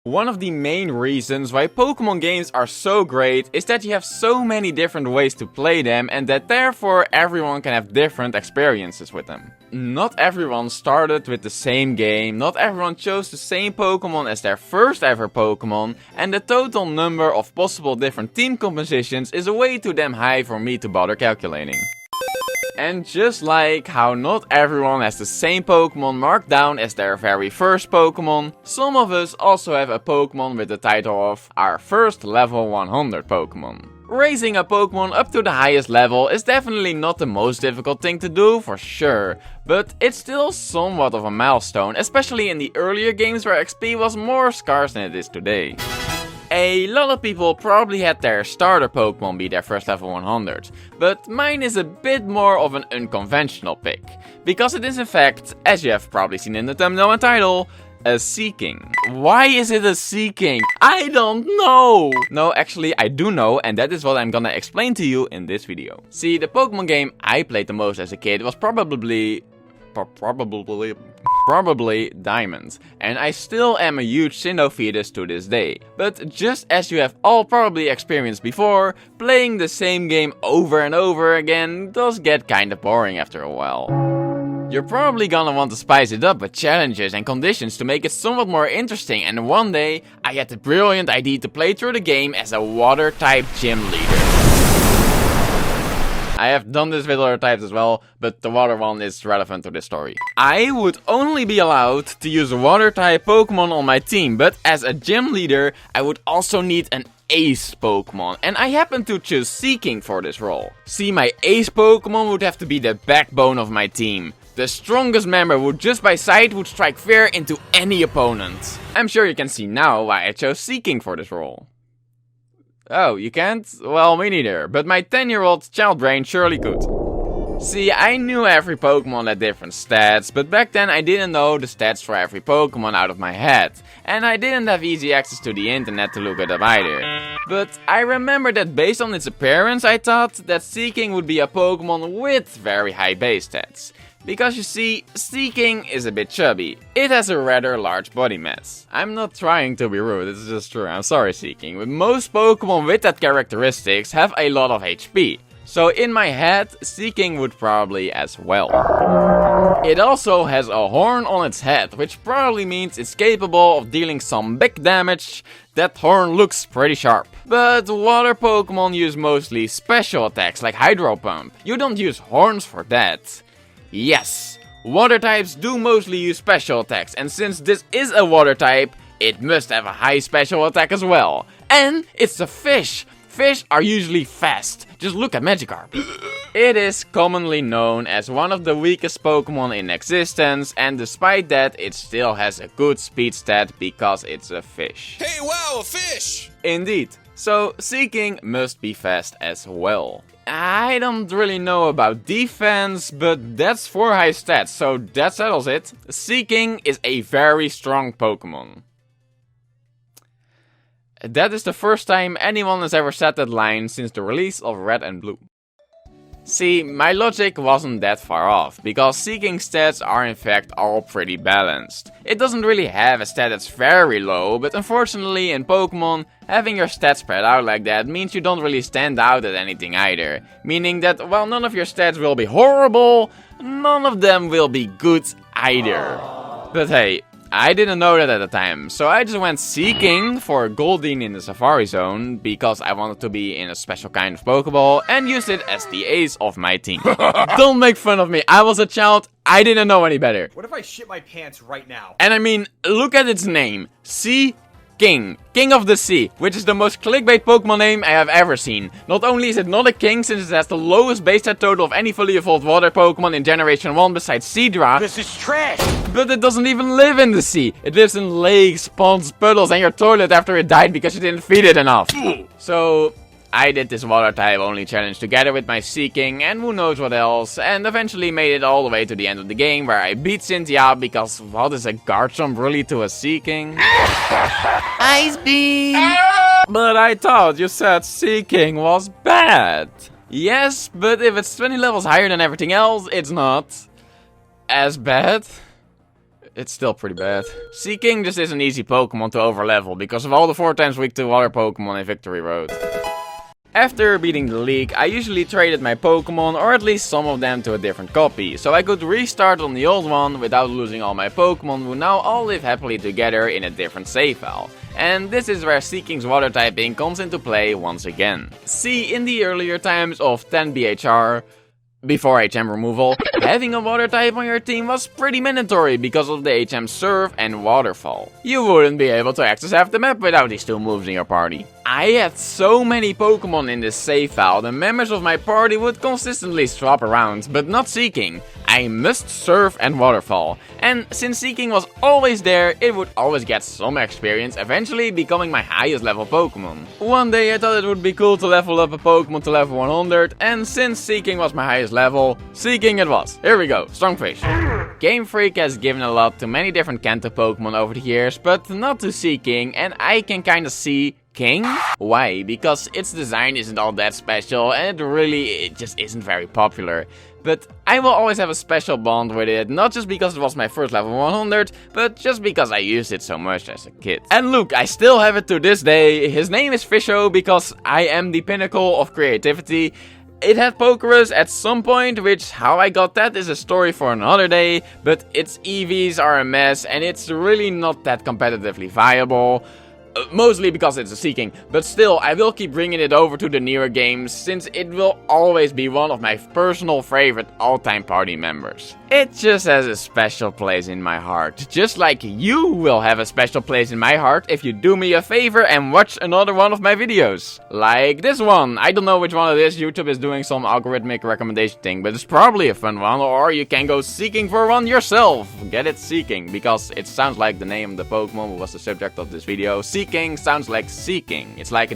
One of the main reasons why Pokémon games are so great is that you have so many different ways to play them and that therefore everyone can have different experiences with them. Not everyone started with the same game, not everyone chose the same Pokémon as their first ever Pokémon, and the total number of possible different team compositions is way too damn high for me to bother calculating. And just like how not everyone has the same Pokémon marked down as their very first Pokémon, some of us also have a Pokémon with the title of our first level 100 Pokémon. Raising a Pokémon up to the highest level is definitely not the most difficult thing to do, for sure, but it's still somewhat of a milestone, especially in the earlier games where XP was more scarce than it is today. A lot of people probably had their starter Pokémon be their first level 100, but mine is a bit more of an unconventional pick, because it is in fact, as you have probably seen in the thumbnail and title, a Seaking. Why is it a Seaking? I don't know! No, actually I do know, and that is what I'm gonna explain to you in this video. See, the Pokémon game I played the most as a kid was probably Diamond, and I still am a huge Sinnoh fetus to this day. But just as you have all probably experienced before, playing the same game over and over again does get kinda boring after a while. You're probably gonna want to spice it up with challenges and conditions to make it somewhat more interesting, and one day I had the brilliant idea to play through the game as a water-type gym leader. I have done this with other types as well, but the water one is relevant to this story. I would only be allowed to use a water type Pokemon on my team, but as a gym leader, I would also need an ace Pokemon, and I happen to choose Seaking for this role. See, my ace Pokemon would have to be the backbone of my team. The strongest member would just by sight would strike fear into any opponent. I'm sure you can see now why I chose Seaking for this role. Oh, you can't? Well, me neither, but my 10-year-old child brain surely could. See, I knew every Pokemon had different stats, but back then I didn't know the stats for every Pokemon out of my head. And I didn't have easy access to the internet to look it up either. But I remember that based on its appearance I thought that Seaking would be a Pokemon with very high base stats. Because you see, Seaking is a bit chubby. It has a rather large body mass. I'm not trying to be rude, it's just true, I'm sorry Seaking, but most Pokemon with that characteristics have a lot of HP. So in my head, Seaking would probably as well. It also has a horn on its head, which probably means it's capable of dealing some big damage. That horn looks pretty sharp. But water Pokemon use mostly special attacks like Hydro Pump. You don't use horns for that. Yes, water types do mostly use special attacks, and since this is a water type, it must have a high special attack as well. And it's a fish. Fish are usually fast. Just look at Magikarp. It is commonly known as one of the weakest Pokemon in existence, and despite that, it still has a good speed stat because it's a fish. Hey, wow, a fish! Indeed. So, Seaking must be fast as well. I don't really know about defense, but that's 4 high stats, so that settles it. Seaking is a very strong Pokemon. That is the first time anyone has ever said that line since the release of Red and Blue. See, my logic wasn't that far off, because Seaking's stats are in fact all pretty balanced. It doesn't really have a stat that's very low, but unfortunately in Pokemon, having your stats spread out like that means you don't really stand out at anything either. Meaning that while none of your stats will be horrible, none of them will be good either. But hey, I didn't know that at the time, so I just went Seaking for Goldeen in the Safari Zone, because I wanted to be in a special kind of Pokeball, and used it as the ace of my team. Don't make fun of me, I was a child, I didn't know any better. What if I shit my pants right now? And I mean, look at its name, Seaking, King of the Sea, which is the most clickbait Pokemon name I have ever seen. Not only is it not a king since it has the lowest base stat total of any fully evolved water Pokemon in Generation 1 besides Seadra. This is trash! But it doesn't even live in the sea. It lives in lakes, ponds, puddles, and your toilet after it died because you didn't feed it enough. So I did this water type only challenge together with my Seaking and who knows what else, and eventually made it all the way to the end of the game where I beat Cynthia because what is a Garchomp really to a Seaking? Ice Beam! But I thought you said Seaking was bad. Yes, but if it's 20 levels higher than everything else, it's not as bad. it's still pretty bad. Seaking just is an easy Pokemon to overlevel because of all the 4 times weak to water Pokemon in Victory Road. After beating the league, I usually traded my Pokemon, or at least some of them, to a different copy, so I could restart on the old one without losing all my Pokemon who now all live happily together in a different save file. And this is where Seaking's water typing comes into play once again. See, in the earlier times of 10 BHR, before HM removal, having a water type on your team was pretty mandatory because of the HM Surf and Waterfall. You wouldn't be able to access half the map without these 2 moves in your party. I had so many Pokemon in this save file, the members of my party would consistently swap around, but not Seaking. I must Surf and Waterfall, and since Seaking was always there, it would always get some experience, eventually becoming my highest level Pokemon. One day I thought it would be cool to level up a Pokemon to level 100, and since Seaking was my highest level, Seaking it was. Here we go, Strongfish. Game Freak has given a lot to many different Kanto Pokemon over the years, but not to Seaking, and I can kinda see King? Why? Because its design isn't all that special and it just isn't very popular. But I will always have a special bond with it, not just because it was my first level 100, but just because I used it so much as a kid. And look, I still have it to this day. His name is Fisho because I am the pinnacle of creativity. It had Pokerus at some point, which how I got that is a story for another day, but its EVs are a mess and it's really not that competitively viable. Mostly because it's a Seaking, but still, I will keep bringing it over to the newer games, since it will always be one of my personal favorite all-time party members. It just has a special place in my heart, just like you will have a special place in my heart if you do me a favor and watch another one of my videos. Like this one. I don't know which one it is, YouTube is doing some algorithmic recommendation thing, but it's probably a fun one, or you can go seeking for one yourself. Get it Seaking, because it sounds like the name of the Pokemon who was the subject of this video. Seaking sounds like seeking. It's like